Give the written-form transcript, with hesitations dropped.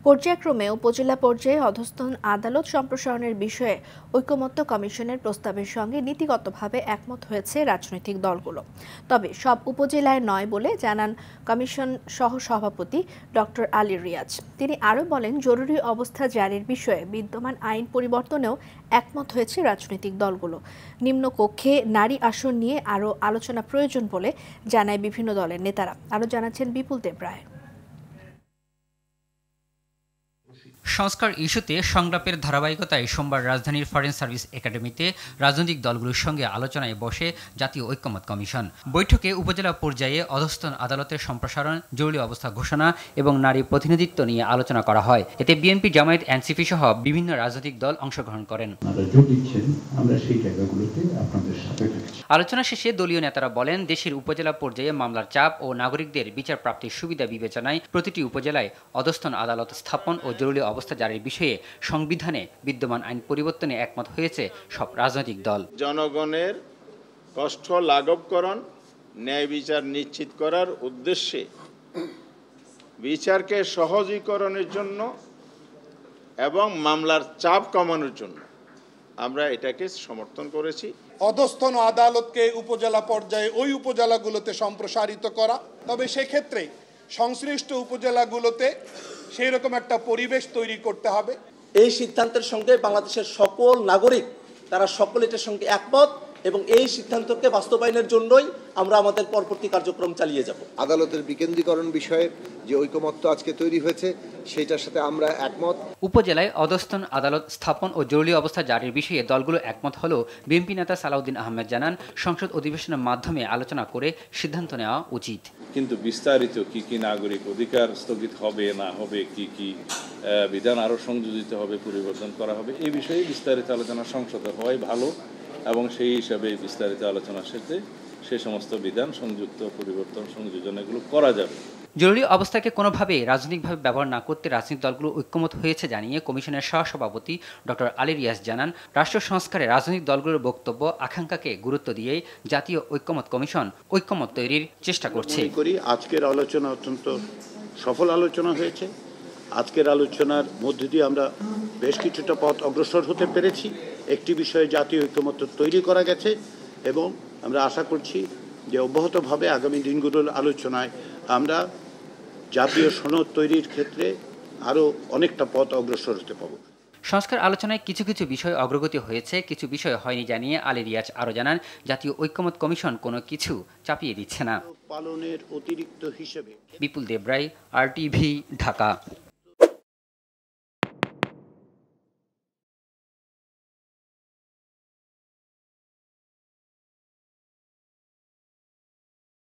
পর্যায়ক্রমে উপজেলা পর্যায়ে অধস্তন আদালত সম্প্রসারণের বিষয়ে ঐকমত্য কমিশনের প্রস্তাবের সঙ্গে নীতিগতভাবে একমত হয়েছে রাজনৈতিক দলগুলো। তবে সব উপজেলায় নয় বলে জানান কমিশন সহ সভাপতি ডক্টর আলী রিয়াজ। তিনি আরও বলেন, জরুরি অবস্থা জারির বিষয়ে বিদ্যমান আইন পরিবর্তনেও একমত হয়েছে রাজনৈতিক দলগুলো। নিম্নকক্ষে নারী আসন নিয়ে আরও আলোচনা প্রয়োজন বলে জানায় বিভিন্ন দলের নেতারা। আরও জানাচ্ছেন বিপুল দেবরায়। সংস্কার ইস্যুতে সংলাপের ধারাবাহিকতায় সোমবার রাজধানীর ফরেন সার্ভিস একাডেমিতে রাজনৈতিক দলগুলোর সঙ্গে আলোচনায় বসে জাতীয় ঐকমত্য কমিশন। বৈঠকে উপজেলা পর্যায়ে অধস্তন আদালতের সম্প্রসারণ, জরুরি অবস্থা ঘোষণা এবং নারী প্রতিনিধিত্ব নিয়ে আলোচনা করা হয়। এতে বিএনপি, জামায়াত, এনসিপি সহ বিভিন্ন রাজনৈতিক দল অংশগ্রহণ করেন। আলোচনা শেষে দলীয় নেতারা বলেন, দেশের উপজেলা পর্যায়ে মামলার চাপ ও নাগরিকদের বিচার প্রাপ্তির সুবিধা বিবেচনায় প্রতিটি উপজেলায় অধস্তন আদালত স্থাপন ও জরুরি অবস্থা জারির বিষয়ে সংবিধানে বিদ্যমান আইন পরিবর্তনে একমত হয়েছে সব রাজনৈতিক দল। জনগণের কষ্ট লাঘবকরণ, ন্যায় বিচার নিশ্চিত করার উদ্দেশ্যে বিচারকে সহজীকরণের জন্য এবং মামলার চাপ কমানোর জন্য আমরা এটাকে সমর্থন করেছি। অধস্তন আদালতকে উপজেলা পর্যায়ে ওই উপজেলাগুলোতে সম্প্রসারিত করা, তবে সেক্ষেত্রে সংশ্লিষ্ট উপজেলাগুলোতে সেই রকম একটা পরিবেশ তৈরি করতে হবে। এই সিদ্ধান্তের সঙ্গে বাংলাদেশের সকল নাগরিক তারা সকলে এটার সঙ্গে একমত এবং এই সিদ্ধান্তকে বাস্তবায়নের জন্যই আমরা আমাদের পরবর্তী কার্যক্রম চালিয়ে যাব। আদালতের বিকেন্দ্রীকরণ বিষয়ে যে ঐকমত্য আজকে তৈরি হয়েছে সেটার সাথে আমরা একমত। উপজেলায় অধস্তন আদালত স্থাপন ও জরুরি অবস্থা জারির বিষয়ে দলগুলো একমত হলেও বিএনপি নেতা সালাউদ্দিন আহমেদ জানান, সংসদ অধিবেশনের মাধ্যমে আলোচনা করে সিদ্ধান্ত নেওয়া উচিত। কিন্তু বিস্তারিত কি নাগরিক অধিকার স্থগিত হবে না হবে, কি বিধান আরও সংযোজিত হবে, পরিবর্তন করা হবে, এই বিষয়ে বিস্তারিত আলোচনা সংসদে হওয়াই ভালো এবং সেই হিসাবে বিস্তারিত আলোচনার সাথে সে সমস্ত বিধান সংযুক্ত, পরিবর্তন, সংযোজন এগুলো করা যাবে। জরুরি অবস্থাকে কোনোভাবেই রাজনৈতিকভাবে ব্যবহার না করতে রাজনৈতিক দলগুলো ঐক্যমত হয়েছে জানিয়ে কমিশনের সহসভাপতি ডক্টর আলী রিয়াজ জানান, রাষ্ট্র সংস্কারে রাজনৈতিক দলগুলোর বক্তব্য আকাঙ্ক্ষাকে গুরুত্ব দিয়েই জাতীয় ঐক্যমত্য কমিশন ঐক্যমত তৈরির চেষ্টা করছে। আজকের আলোচনা অত্যন্ত সফল আলোচনা হয়েছে। আজকের আলোচনার মধ্যে দিয়ে আমরা বেশ কিছুটা পথ অগ্রসর হতে পেরেছি। একটি বিষয়ে জাতীয় ঐক্যমত্য তৈরি করা গেছে এবং আমরা আশা করছি যে অব্যাহতভাবে আগামী দিনগুলোর আলোচনায় আমরা জাতীয় সনদ তৈরির ক্ষেত্রে আরও অনেকটা পথ অগ্রসর হতে পারব। সংস্কার আলোচনায় কিছু কিছু বিষয় অগ্রগতি হয়েছে, কিছু বিষয় হয়নি জানিয়ে আলী রিয়াজ আরও জানান, জাতীয় ঐক্যমত্য কমিশন কোনো কিছু চাপিয়ে দিচ্ছে না। পালনের অতিরিক্ত হিসেবে বিপুল দেবরায়, RTV, ঢাকা।